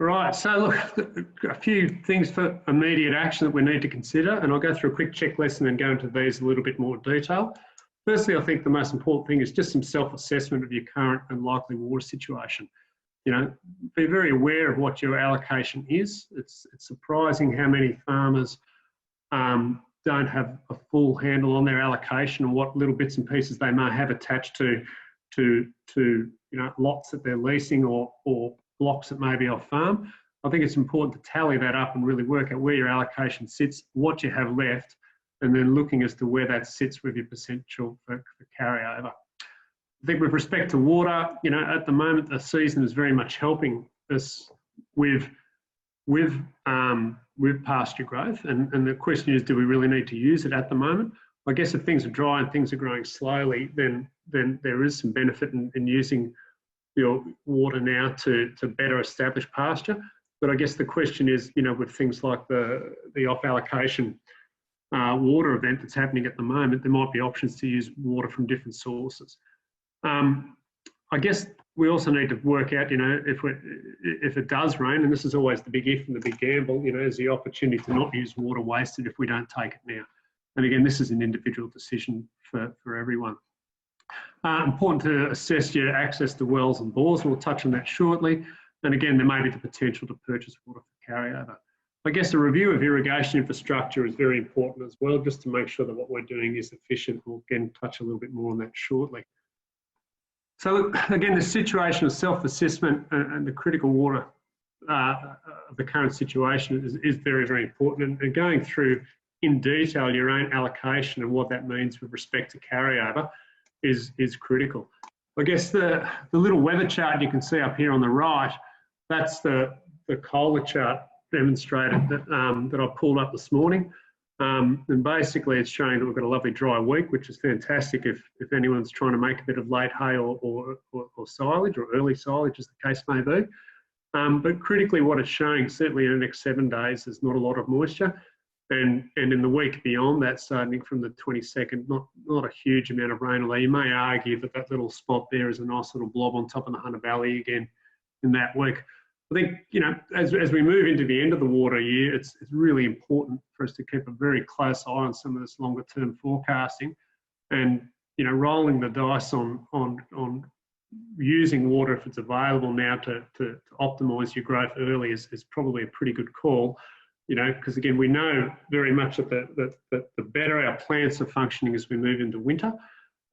Right, so look, a few things for immediate action that we need to consider, and I'll go through a quick checklist and then go into these a little bit more detail. Firstly, I think the most important thing is just some self-assessment of your current and likely water situation. You know, be very aware of what your allocation is. It's surprising how many farmers don't have a full handle on their allocation and what little bits and pieces they may have attached to you know, lots that they're leasing or blocks that may be off farm. I think it's important to tally that up and really work out where your allocation sits, what you have left, and then looking as to where that sits with your potential for carryover. I think with respect to water, you know, at the moment the season is very much helping us with pasture growth, and the question is, do we really need to use it at the moment? I guess if things are dry and things are growing slowly, then there is some benefit in using your water now to better establish pasture. But I guess the question is, you know, with things like the off allocation water event that's happening at the moment, there might be options to use water from different sources. I guess we also need to work out, you know, if it does rain, and this is always the big if and the big gamble, you know, is the opportunity to not use water wasted if we don't take it now. And again, this is an individual decision for everyone. Important to assess your access to wells and bores, and we'll touch on that shortly. And again, there may be the potential to purchase water for carryover. I guess a review of irrigation infrastructure is very important as well, just to make sure that what we're doing is efficient. We'll again touch a little bit more on that shortly. So again, the situation of self-assessment and the critical water of the current situation is very, very important. And going through in detail your own allocation and what that means with respect to carryover is critical. I guess the little weather chart you can see up here on the right, that's the Kohler chart demonstrated that I pulled up this morning. And basically it's showing that we've got a lovely dry week, which is fantastic if anyone's trying to make a bit of late hay or silage or early silage, as the case may be. But critically what it's showing, certainly in the next 7 days, is not a lot of moisture. And in the week beyond that, starting from the 22nd, not a huge amount of rain, although you may argue that that little spot there is a nice little blob on top of the Hunter Valley again in that week. I think, you know, as we move into the end of the water year, it's really important for us to keep a very close eye on some of this longer term forecasting and, you know, rolling the dice on using water if it's available now to optimise your growth early is probably a pretty good call. You know, because again, we know very much that the better our plants are functioning as we move into winter,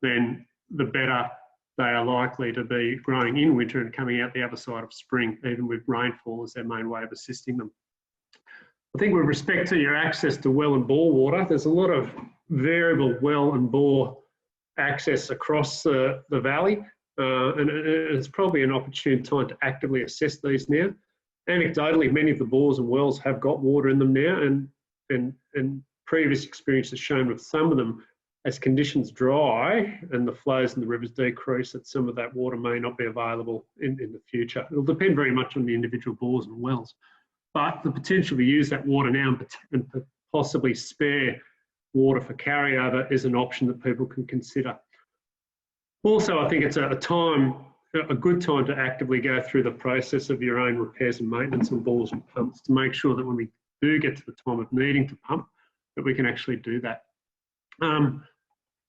then the better they are likely to be growing in winter and coming out the other side of spring, even with rainfall as their main way of assisting them. I think with respect to your access to well and bore water, there's a lot of variable well and bore access across the valley, and it's probably an opportune time to actively assess these now. Anecdotally, many of the bores and wells have got water in them now, and previous experience has shown with some of them, as conditions dry and the flows in the rivers decrease, that some of that water may not be available in the future. It'll depend very much on the individual bores and wells, but the potential to use that water now and possibly spare water for carryover is an option that people can consider. Also, I think it's a good time to actively go through the process of your own repairs and maintenance on bores and pumps to make sure that when we do get to the time of needing to pump, that we can actually do that.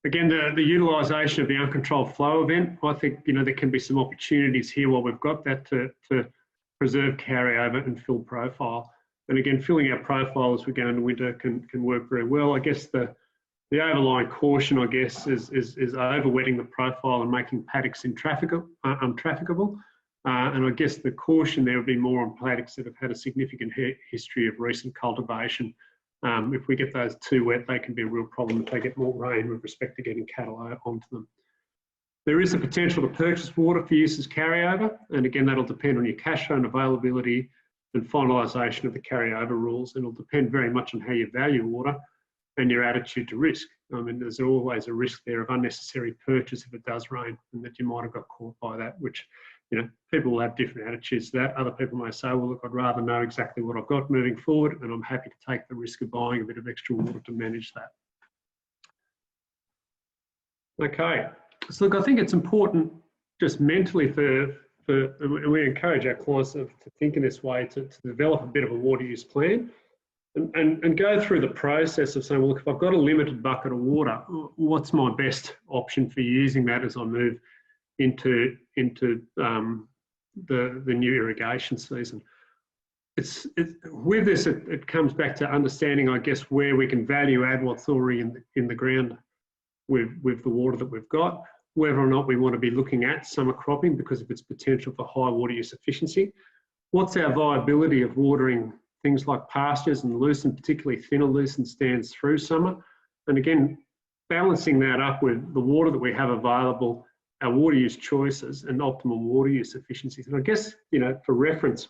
Again, the utilisation of the uncontrolled flow event, I think, you know, there can be some opportunities here while we've got that to preserve carryover and fill profile. And again, filling our profile as we go into winter can work very well. I guess the overlying caution, I guess, is overwetting the profile and making paddocks untrafficable. And I guess the caution there would be more on paddocks that have had a significant history of recent cultivation. If we get those too wet, they can be a real problem if they get more rain with respect to getting cattle onto them. There is a potential to purchase water for use as carryover, and again, that'll depend on your cash flow and availability and finalisation of the carryover rules, and it'll depend very much on how you value water and your attitude to risk. I mean, there's always a risk there of unnecessary purchase if it does rain, and that you might have got caught by that, which, you know, people will have different attitudes to that. Other people may say, well, look, I'd rather know exactly what I've got moving forward, and I'm happy to take the risk of buying a bit of extra water to manage that. Okay, so look, I think it's important just mentally for we encourage our clients to think in this way, to develop a bit of a water use plan and go through the process of saying, well, look, if I've got a limited bucket of water, what's my best option for using that as I move into the new irrigation season? With this, it comes back to understanding, I guess, where we can value add what's already in the ground with the water that we've got, whether or not we want to be looking at summer cropping because of its potential for high water use efficiency. What's our viability of watering things like pastures and lucerne, particularly thinner lucerne stands through summer? And again, balancing that up with the water that we have available, our water use choices and optimal water use efficiencies. And I guess, for reference,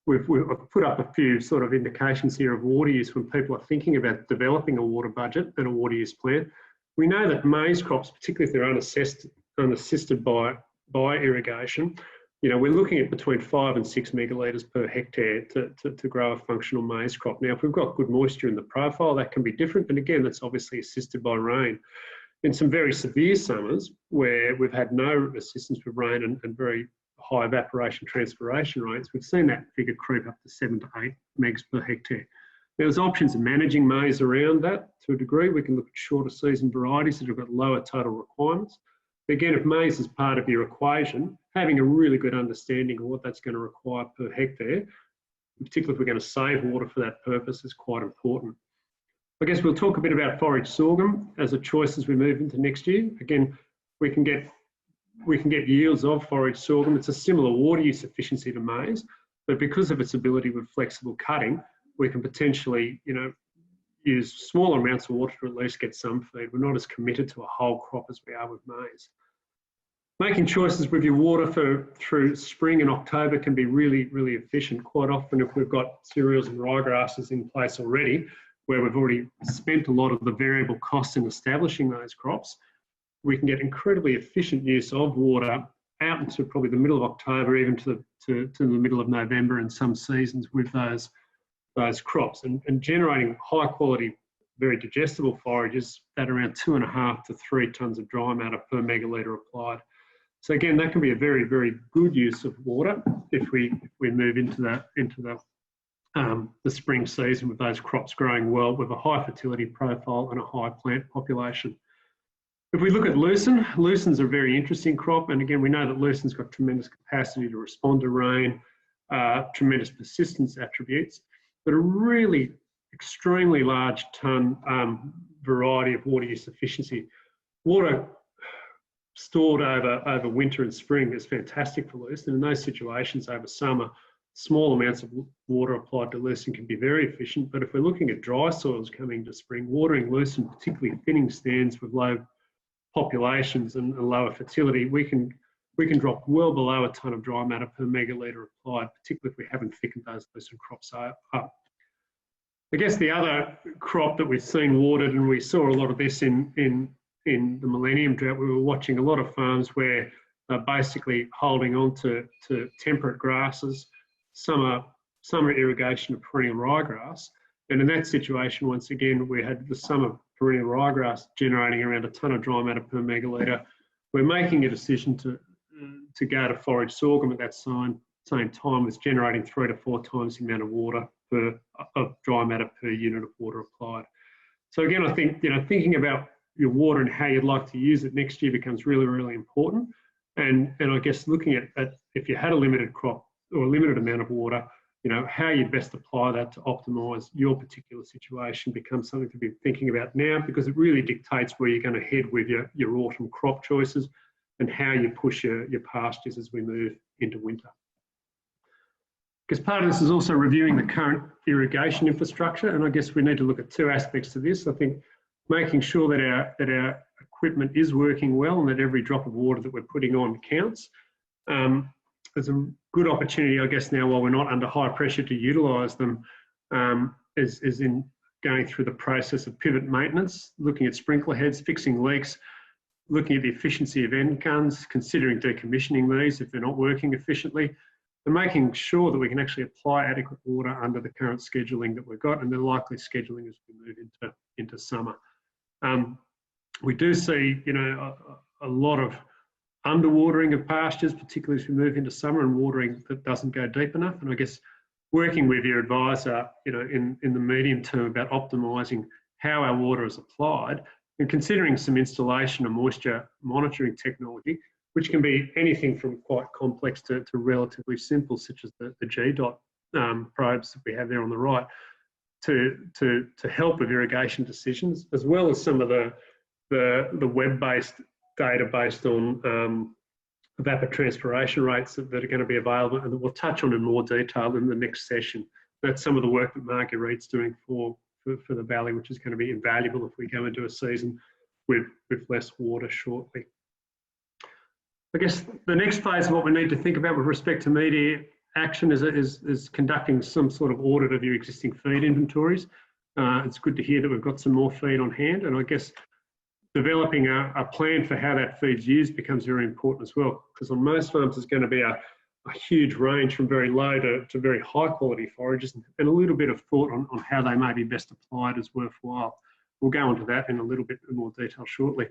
We've put up a few sort of indications here of water use when people are thinking about developing a water budget and a water use plan. We know that maize crops, particularly if they're unassisted by irrigation, we're looking at between 5 and 6 megalitres per hectare to grow a functional maize crop. Now, if we've got good moisture in the profile, that can be different. And again, that's obviously assisted by rain. In some very severe summers where we've had no assistance with rain and very high evaporation transpiration rates, we've seen that figure creep up to 7 to 8 megs per hectare. There's options of managing maize around that to a degree. We can look at shorter season varieties that have got lower total requirements. But again, if maize is part of your equation, having a really good understanding of what that's going to require per hectare, particularly if we're going to save water for that purpose, is quite important. I guess we'll talk a bit about forage sorghum as a choice as we move into next year. Again, we can get yields of forage sorghum. It's a similar water use efficiency to maize, but because of its ability with flexible cutting, we can potentially, use smaller amounts of water to at least get some feed. We're not as committed to a whole crop as we are with maize. Making choices with your water through spring and October can be really, really efficient. Quite often, if we've got cereals and ryegrasses in place already, where we've already spent a lot of the variable costs in establishing those crops, we can get incredibly efficient use of water out into probably the middle of October, even to the middle of November in some seasons with those crops, and generating high quality, very digestible forages at around 2.5 to 3 tonnes of dry matter per megalitre applied. So again, that can be a very, very good use of water if we move into the spring season with those crops growing well with a high fertility profile and a high plant population. If we look at lucerne, lucerne's a very interesting crop, and again, we know that lucerne's got tremendous capacity to respond to rain, tremendous persistence attributes, but a really extremely large tonne variety of water use efficiency. Water stored over winter and spring is fantastic for lucerne. In those situations over summer, small amounts of water applied to lucerne can be very efficient, but if we're looking at dry soils coming to spring, watering lucerne, particularly thinning stands with low populations and lower fertility, we can drop well below a tonne of dry matter per megalitre applied, particularly if we haven't thickened those lucerne crops up. I guess the other crop that we've seen watered, and we saw a lot of this in the millennium drought, we were watching a lot of farms where they're basically holding on to temperate grasses, summer irrigation of perennial ryegrass. And in that situation, once again, we had the summer perennial ryegrass generating around a tonne of dry matter per megalitre. We're making a decision to go to forage sorghum at that same time as generating 3 to 4 times the amount of water of dry matter per unit of water applied. So again, I think thinking about your water and how you'd like to use it next year becomes really, really important. And I guess looking at if you had a limited crop or a limited amount of water, how you best apply that to optimise your particular situation becomes something to be thinking about now, because it really dictates where you're going to head with your autumn crop choices and how you push your pastures as we move into winter. Because part of this is also reviewing the current irrigation infrastructure, and I guess we need to look at 2 aspects to this. I think making sure that our equipment is working well and that every drop of water that we're putting on counts. There's a good opportunity, I guess, now while we're not under high pressure to utilise them, is in going through the process of pivot maintenance, looking at sprinkler heads, fixing leaks, looking at the efficiency of end guns, considering decommissioning these if they're not working efficiently, and making sure that we can actually apply adequate water under the current scheduling that we've got and the likely scheduling as we move into summer. We do see, a lot of underwatering of pastures, particularly as we move into summer, and watering that doesn't go deep enough. And I guess working with your advisor, in the medium term about optimising how our water is applied, and considering some installation of moisture monitoring technology, which can be anything from quite complex to relatively simple, such as the G-dot probes that we have there on the right, to help with irrigation decisions, as well as some of the web-based data based on evapotranspiration rates that are going to be available, and that we'll touch on in more detail in the next session. That's some of the work that Marguerite's doing for the Valley, which is going to be invaluable if we go into a season with less water shortly. I guess the next phase of what we need to think about with respect to media action is conducting some sort of audit of your existing feed inventories. It's good to hear that we've got some more feed on hand, and I guess developing a plan for how that feed's used becomes very important as well, because on most farms there's going to be a huge range from very low to very high quality forages, and a little bit of thought on how they may be best applied is worthwhile. We'll go into that in a little bit more detail shortly.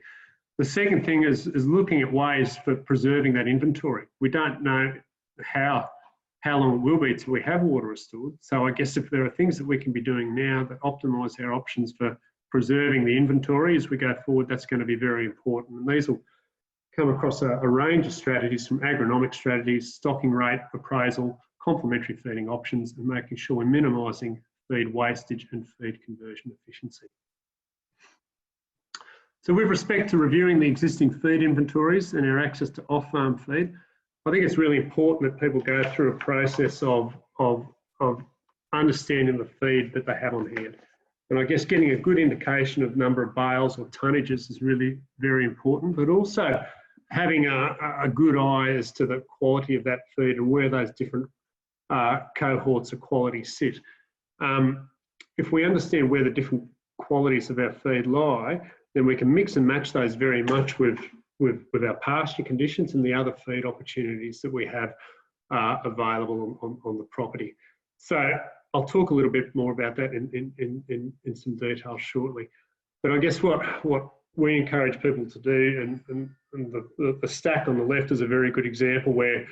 The second thing is looking at ways for preserving that inventory. We don't know how long it will be till we have water restored. So I guess if there are things that we can be doing now that optimise our options for preserving the inventory as we go forward, that's going to be very important. And these will come across a range of strategies, from agronomic strategies, stocking rate appraisal, complementary feeding options, and making sure we're minimising feed wastage and feed conversion efficiency. So with respect to reviewing the existing feed inventories and our access to off-farm feed, I think it's really important that people go through a process of understanding the feed that they have on hand. And I guess getting a good indication of number of bales or tonnages is really very important, but also having a good eye as to the quality of that feed and where those different cohorts of quality sit. If we understand where the different qualities of our feed lie, then we can mix and match those very much with our pasture conditions and the other feed opportunities that we have available on the property. So I'll talk a little bit more about that in some detail shortly. But I guess what we encourage people to do, and the stack on the left is a very good example where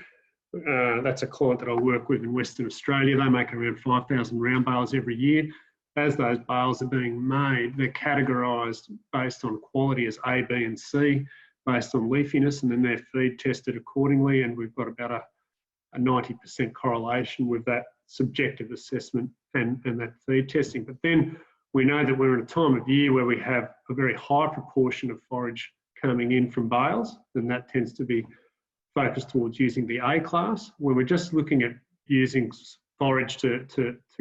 that's a client that I work with in Western Australia. They make around 5,000 round bales every year. As those bales are being made, they're categorised based on quality as A, B and C, based on leafiness, and then they're feed tested accordingly, and we've got about a 90% correlation with that subjective assessment and that feed testing. But then we know that we're in a time of year where we have a very high proportion of forage coming in from bales, and that tends to be focused towards using the A class. When we're just looking at using forage to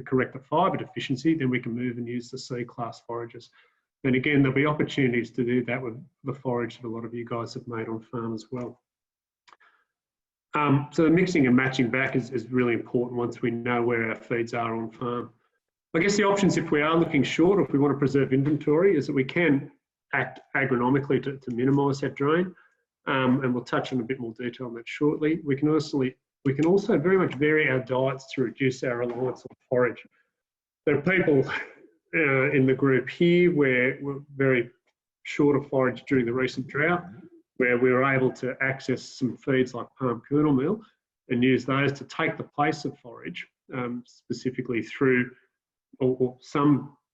correct the fibre deficiency, then we can move and use the C class forages. And again, there'll be opportunities to do that with the forage that a lot of you guys have made on farm as well. So the mixing and matching back is really important once we know where our feeds are on farm. I guess the options, if we are looking short, or if we want to preserve inventory, is that we can act agronomically to minimise that drain, and we'll touch on a bit more detail on that shortly. We can also very much vary our diets to reduce our reliance on forage. There are people in the group here where we're very short of forage during the recent drought, where we were able to access some feeds like palm kernel meal and use those to take the place of forage, specifically through, or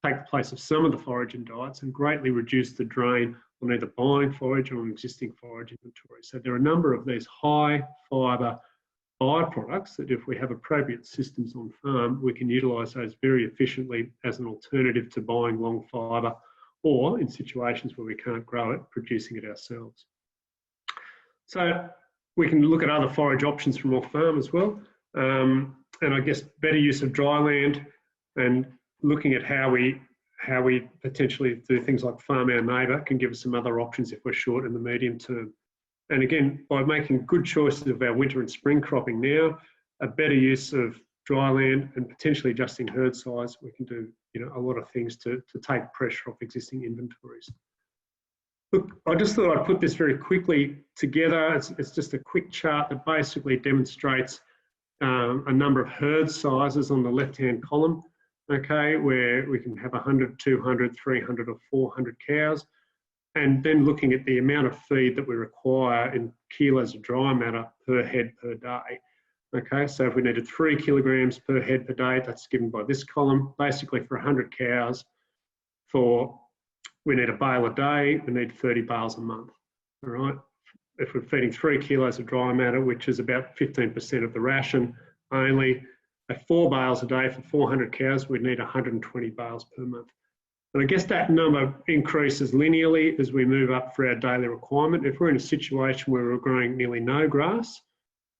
take the place of some of the forage in diets, and greatly reduce the drain on either buying forage or on existing forage inventory. So there are a number of these high fibre byproducts that, if we have appropriate systems on farm, we can utilise those very efficiently as an alternative to buying long fibre, or in situations where we can't grow it, producing it ourselves. So we can look at other forage options from off farm as well, and I guess better use of dry land, and looking at how we potentially do things like farm our neighbour can give us some other options if we're short in the medium term. And again, by making good choices of our winter and spring cropping now, a better use of dry land, and potentially adjusting herd size, we can do a lot of things to take pressure off existing inventories. Look, I just thought I'd put this very quickly together. It's just a quick chart that basically demonstrates a number of herd sizes on the left-hand column, okay, where we can have 100, 200, 300 or 400 cows. and then looking at the amount of feed that we require in kilos of dry matter per head per day. Okay, so if we needed 3 kilograms per head per day, that's given by this column. Basically, for 100 cows, we need a bale a day, we need 30 bales a month. All right. If we're feeding 3 kilos of dry matter, which is about 15% of the ration only, at 4 bales a day for 400 cows, we'd need 120 bales per month. And I guess that number increases linearly as we move up for our daily requirement. If we're in a situation where we're growing nearly no grass,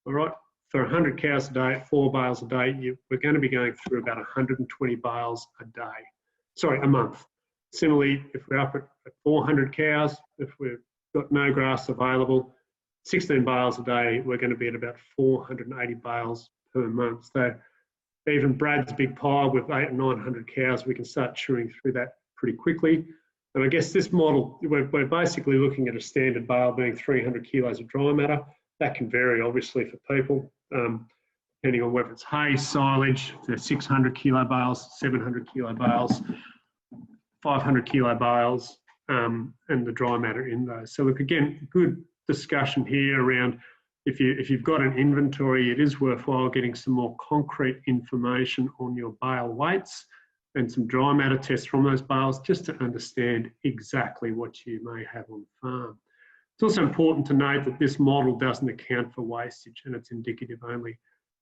all right, for 100 cows a day, at 4 bales a day, we're going to be going through about 120 bales a month. Similarly, if we're up at 400 cows, if we've got no grass available, 16 bales a day, we're going to be at about 480 bales per month. So even Brad's big pile with 800 and 900 cows, we can start chewing through that pretty quickly. And I guess this model, we're basically looking at a standard bale being 300 kilos of dry matter. That can vary obviously for people, depending on whether it's hay, silage, so 600 kilo bales, 700 kilo bales, 500 kilo bales, and the dry matter in those. So look, again, good discussion here around if you've got an inventory, it is worthwhile getting some more concrete information on your bale weights and some dry matter tests from those bales just to understand exactly what you may have on the farm. It's also important to note that this model doesn't account for wastage and it's indicative only.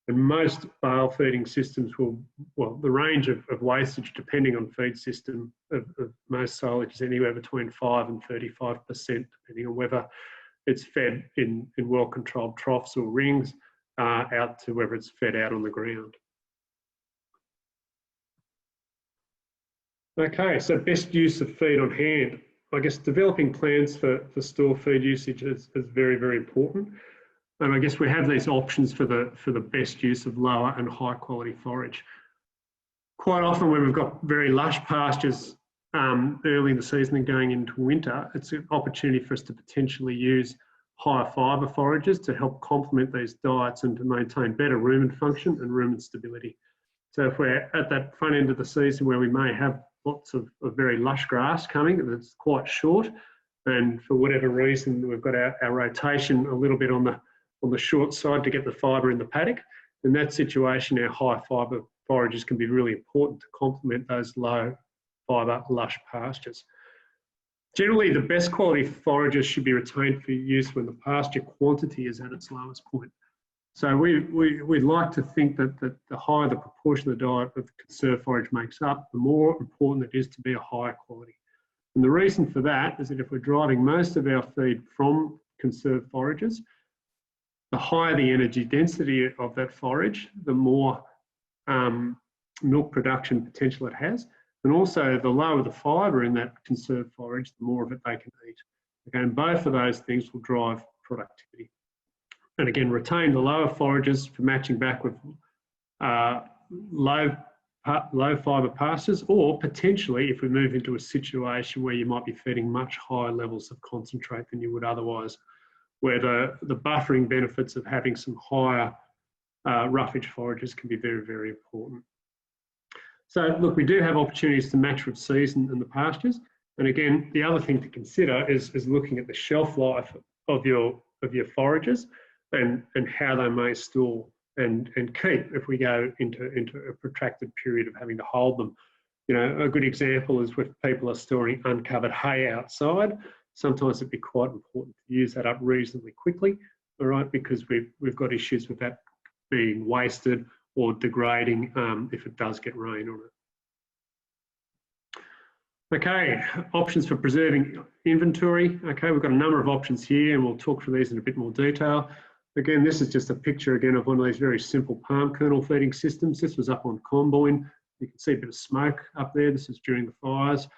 And most bale feeding systems will, well, the range of wastage depending on feed system of most silage is anywhere between 5 and 35%, depending on whether it's fed in well-controlled troughs or rings out to whether it's fed out on the ground. Okay, so best use of feed on hand. I guess developing plans for store feed usage is very, very important. And I guess we have these options for the best use of lower and high quality forage. Quite often when we've got very lush pastures early in the season and going into winter, it's an opportunity for us to potentially use higher fibre forages to help complement these diets and to maintain better rumen function and rumen stability. So if we're at that front end of the season where we may have lots of very lush grass coming that's quite short, and for whatever reason we've got our rotation a little bit on the short side to get the fibre in the paddock, in that situation our high fibre forages can be really important to complement those low fibre lush pastures. Generally, the best quality forages should be retained for use when the pasture quantity is at its lowest point. So we'd like to think that the higher the proportion of the diet that the conserved forage makes up, the more important it is to be a higher quality. And the reason for that is that if we're driving most of our feed from conserved forages, the higher the energy density of that forage, the more milk production potential it has. And also the lower the fibre in that conserved forage, the more of it they can eat. Okay, and both of those things will drive productivity. And again, retain the lower forages for matching back with low fibre pastures, or potentially if we move into a situation where you might be feeding much higher levels of concentrate than you would otherwise, where the buffering benefits of having some higher roughage forages can be very, very important. So look, we do have opportunities to match with season and the pastures. And again, the other thing to consider is looking at the shelf life of your forages and how they may store and keep if we go into a protracted period of having to hold them. You know, a good example is if people are storing uncovered hay outside, sometimes it'd be quite important to use that up reasonably quickly, all right, because we've got issues with that being wasted or degrading if it does get rain on it. Okay, options for preserving inventory. Okay, we've got a number of options here and we'll talk through these in a bit more detail. Again, this is just a picture again of one of these very simple palm kernel feeding systems. This was up on Combine. You can see a bit of smoke up there. This is during the fires.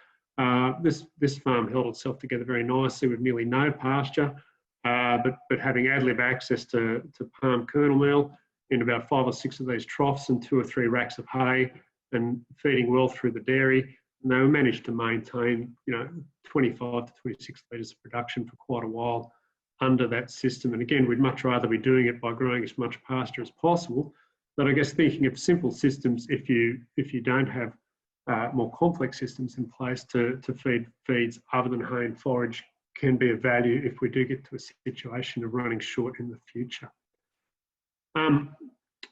This farm held itself together very nicely with nearly no pasture, but having ad lib access to palm kernel meal in about 5 or 6 of these troughs and 2 or 3 racks of hay and feeding well through the dairy. And they managed to maintain, you know, 25 to 26 litres of production for quite a while under that system. And again, we'd much rather be doing it by growing as much pasture as possible. But I guess thinking of simple systems, if you don't have more complex systems in place to feed feeds other than hay and forage can be of value if we do get to a situation of running short in the future.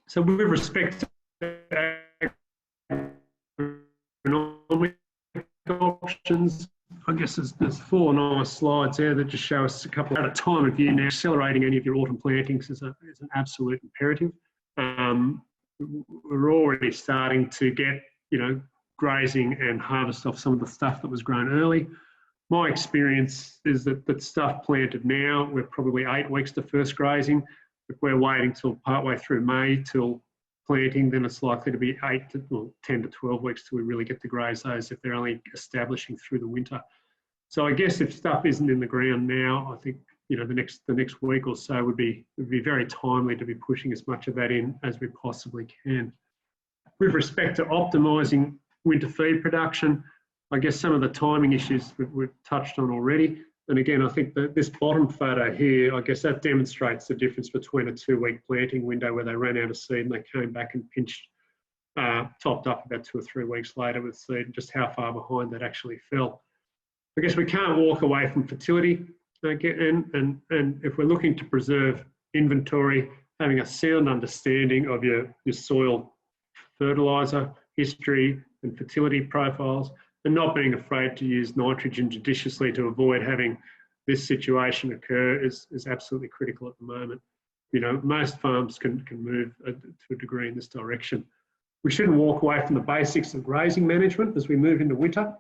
So with respect to economic options, I guess there's 4 nice slides there that just show us a couple at a time of year now. Accelerating any of your autumn plantings is an absolute imperative. We're already starting to get, grazing and harvest off some of the stuff that was grown early. My experience is that stuff planted now, we're probably 8 weeks to first grazing. If we're waiting till partway through May till planting, then it's likely to be 10 to 12 weeks till we really get to graze those if they're only establishing through the winter. So I guess if stuff isn't in the ground now, I think the next week or so would be very timely to be pushing as much of that in as we possibly can. With respect to optimising winter feed production, I guess some of the timing issues we've touched on already. And again, I think that this bottom photo here, I guess that demonstrates the difference between a 2-week planting window where they ran out of seed and they came back and pinched, topped up about 2 or 3 weeks later with seed, and just how far behind that actually fell. I guess we can't walk away from fertility, and if we're looking to preserve inventory, having a sound understanding of your soil fertiliser history and fertility profiles, and not being afraid to use nitrogen judiciously to avoid having this situation occur is absolutely critical at the moment. Most farms can move to a degree in this direction. We shouldn't walk away from the basics of grazing management as we move into winter.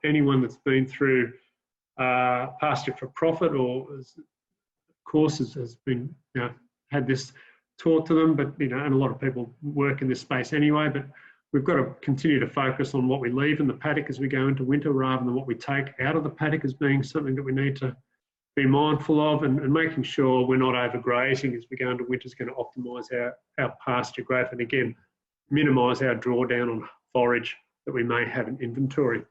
Anyone that's been through pasture for profit or courses has been, had this taught to them, but, and a lot of people work in this space anyway, but we've got to continue to focus on what we leave in the paddock as we go into winter rather than what we take out of the paddock as being something that we need to be mindful of, and making sure we're not overgrazing as we go into winter is going to optimise our pasture growth and, again, minimise our drawdown on forage that we may have in inventory.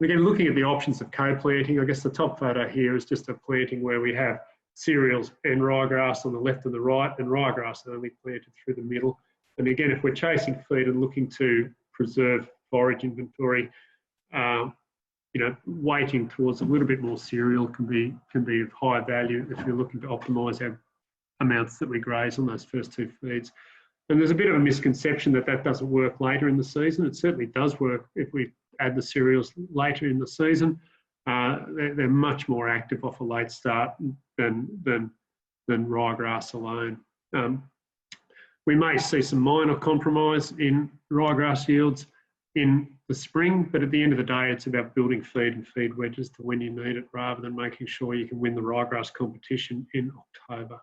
Again, looking at the options of co-planting, I guess the top photo here is just a planting where we have cereals and ryegrass on the left and the right, and ryegrass only planted through the middle. And again, if we're chasing feed and looking to preserve forage inventory, weighting towards a little bit more cereal can be of high value if you're looking to optimise our amounts that we graze on those first 2 feeds. And there's a bit of a misconception that doesn't work later in the season. It certainly does work if we add the cereals later in the season. They're much more active off a late start than ryegrass alone. We may see some minor compromise in ryegrass yields in the spring, but at the end of the day, it's about building feed and feed wedges to when you need it rather than making sure you can win the ryegrass competition in October.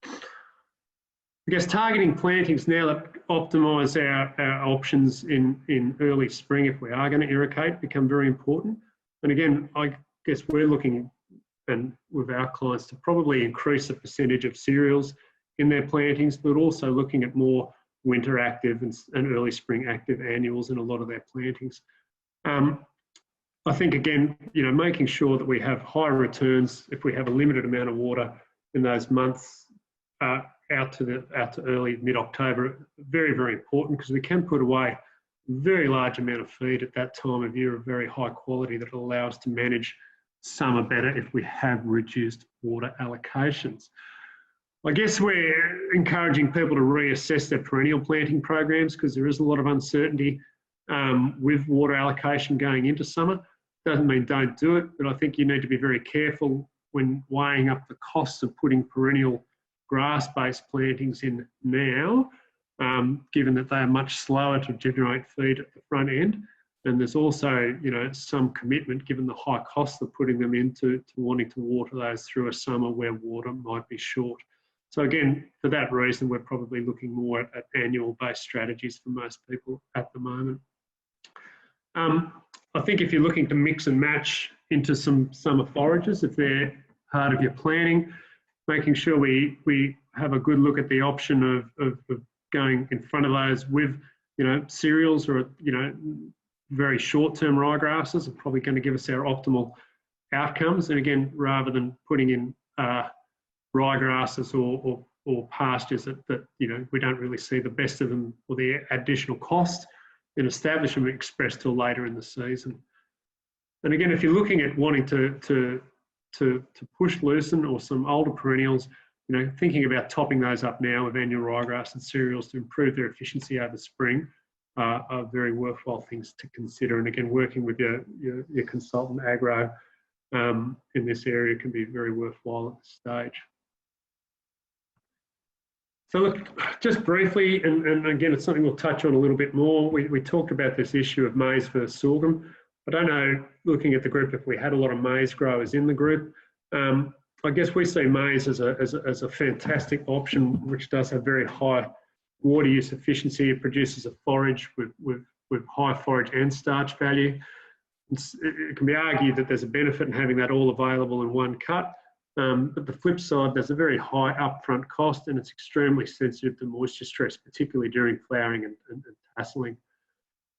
I guess targeting plantings now that optimise our options in early spring if we are going to irrigate become very important. And again, I guess we're looking and with our clients to probably increase the percentage of cereals in their plantings, but also looking at more winter active and early spring active annuals in a lot of their plantings. I think, again, making sure that we have high returns if we have a limited amount of water in those months out to early mid-October, very, very important, because we can put away a very large amount of feed at that time of year of very high quality that will allow us to manage summer better if we have reduced water allocations. I guess we're encouraging people to reassess their perennial planting programs because there is a lot of uncertainty with water allocation going into summer. Doesn't mean don't do it, but I think you need to be very careful when weighing up the costs of putting perennial grass-based plantings in now, given that they are much slower to generate feed at the front end. And there's also, some commitment, given the high cost of putting them into wanting to water those through a summer where water might be short. So again, for that reason, we're probably looking more at annual-based strategies for most people at the moment. I think if you're looking to mix and match into some summer forages, if they're part of your planning, making sure we have a good look at the option of going in front of those with, cereals or, very short-term ryegrasses are probably going to give us our optimal outcomes. And again, rather than putting in ryegrasses or pastures that we don't really see the best of them or the additional cost in establishment expressed till later in the season. And again, if you're looking at wanting to to push lucerne or some older perennials, you know, thinking about topping those up now with annual ryegrass and cereals to improve their efficiency over spring are very worthwhile things to consider. And again, working with your consultant agro in this area can be very worthwhile at this stage. So look, just briefly, and again, it's something we'll touch on a little bit more. We talked about this issue of maize versus sorghum. I don't know, looking at the group, if we had a lot of maize growers in the group, I guess we see maize as a fantastic option, which does have very high water use efficiency. It produces a forage with high forage and starch value. It can be argued that there's a benefit in having that all available in one cut. But the flip side, there's a very high upfront cost, and it's extremely sensitive to moisture stress, particularly during flowering and tasseling.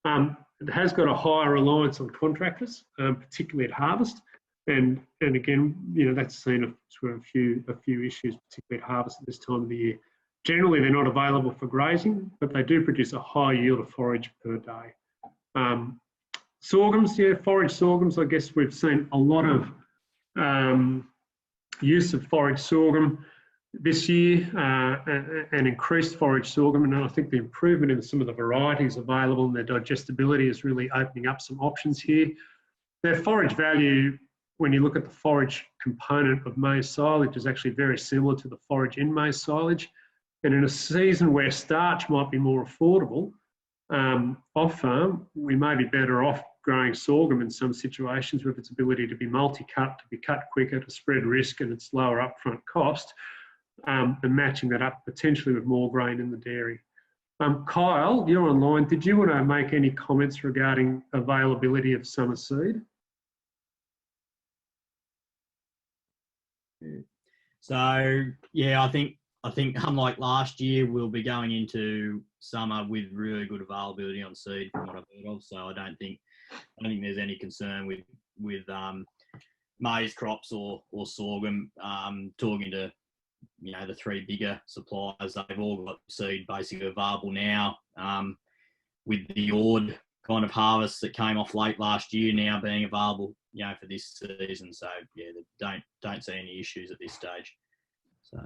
It has got a higher reliance on contractors, particularly at harvest, and again, you know, that's seen a few issues, particularly at harvest at this time of the year. Generally, they're not available for grazing, but they do produce a high yield of forage per day. Sorghums, yeah, forage sorghums. I guess we've seen a lot of use of forage sorghum this year and increased forage sorghum, and I think the improvement in some of the varieties available and their digestibility is really opening up some options here. Their forage value, when you look at the forage component of maize silage, is actually very similar to the forage in maize silage, and in a season where starch might be more affordable off farm, we may be better off growing sorghum in some situations with its ability to be multi-cut, to be cut quicker, to spread risk and its lower upfront cost, and matching that up potentially with more grain in the dairy. Kyle, you're online. Did you want to make any comments regarding availability of summer seed? So yeah, I think unlike last year, we'll be going into summer with really good availability on seed from what I've heard of. So I don't think there's any concern with maize crops or sorghum. Talking to, you know, the three bigger suppliers, they've all got seed basically available now. With the Ord kind of harvest that came off late last year now being available, you know, for this season. So yeah, don't see any issues at this stage. So.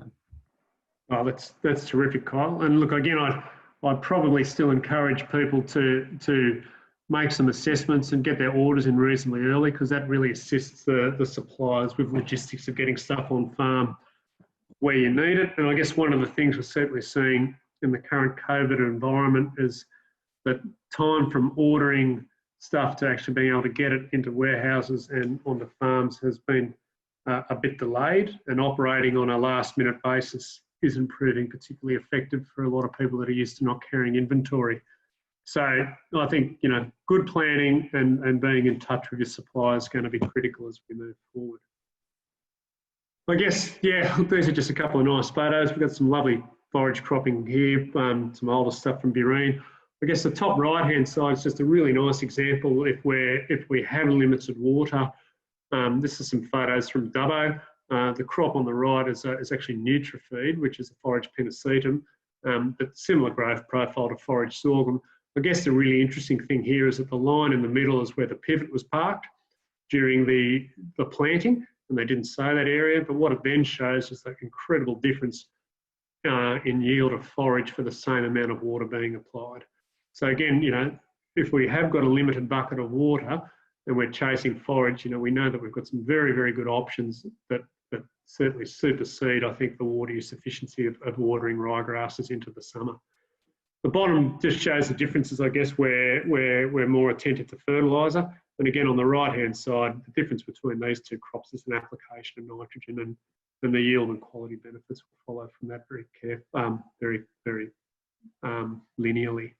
Oh, that's terrific, Kyle. And look, again, I'd probably still encourage people to make some assessments and get their orders in reasonably early, because that really assists the suppliers with logistics of getting stuff on farm where you need it. And I guess one of the things we're certainly seeing in the current COVID environment is that time from ordering stuff to actually being able to get it into warehouses and onto farms has been a bit delayed, and operating on a last minute basis isn't proving particularly effective for a lot of people that are used to not carrying inventory. So I think, you know, good planning and being in touch with your suppliers is going to be critical as we move forward. I guess, yeah, these are just a couple of nice photos. We've got some lovely forage cropping here, some older stuff from Bureen. I guess the top right-hand side is just a really nice example if we have limited water. This is some photos from Dubbo. The crop on the right is actually Nutrifeed, which is a forage pennisetum, but similar growth profile to forage sorghum. I guess the really interesting thing here is that the line in the middle is where the pivot was parked during the planting, and they didn't sow that area, but what it then shows is that incredible difference in yield of forage for the same amount of water being applied. So again, you know, if we have got a limited bucket of water and we're chasing forage, you know, we know that we've got some very, very good options that certainly supersede, I think, the water use efficiency of watering ryegrasses into the summer. The bottom just shows the differences, I guess, where we're more attentive to fertiliser. And again, on the right-hand side, the difference between these two crops is an application of nitrogen, and the yield and quality benefits will follow from that very linearly.